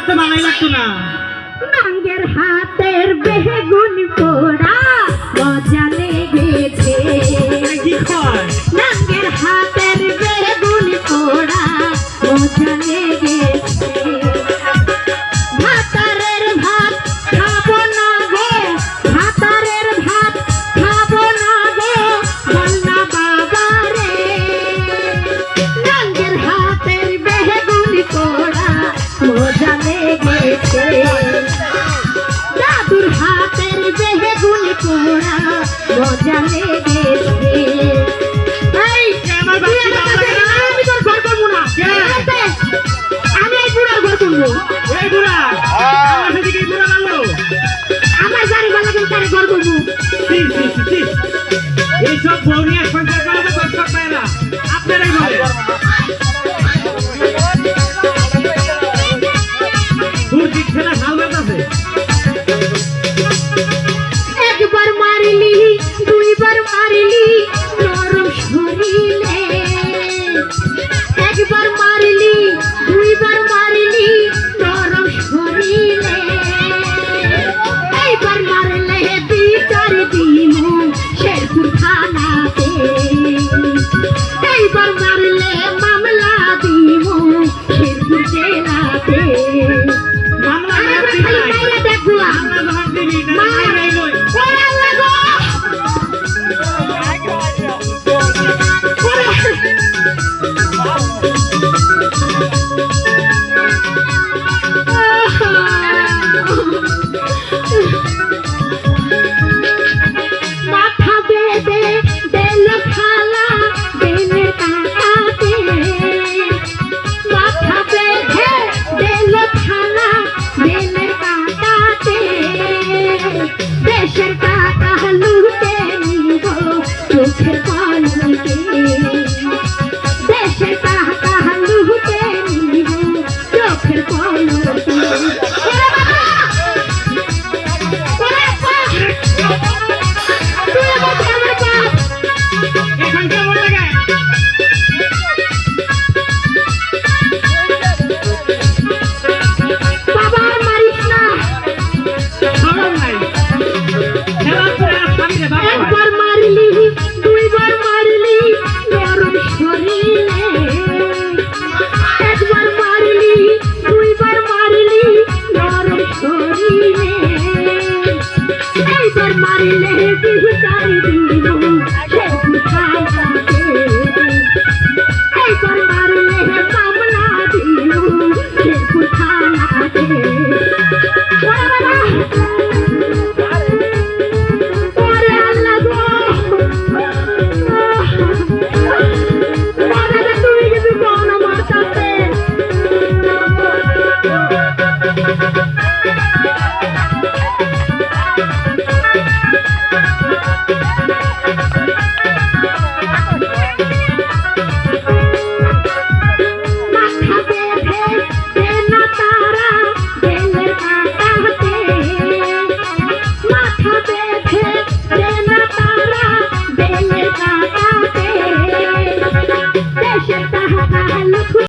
তো ভালোই লাগতো না। নাঙ্গের হাতের বেগুন পোড়া মজা লেগেছে। কি কয়? নাঙ্গের হাতের বেগুন পোড়া মজা লেগেছে। ভাতারের ভাত খাবো না গো, ভাতারের ভাত খাবো না গো, বল না বাবা রে। নাঙ্গের হাতের বেগুন পোড়া মজা লেগেছে। দাদুর হাতের বেগুন পোড়া মজা লেগেছে। এই আমার বাচ্চা ভালো লাগে না। আমি তোর ঘর করবো না। আমি এই বুড়ার ঘর করবো। এই বুড়া আমার সাথে কি বুড়া লাগলো? আমার গাড়ি ভালো করে তার ঘর করবো। এইসব বউ নিয়ে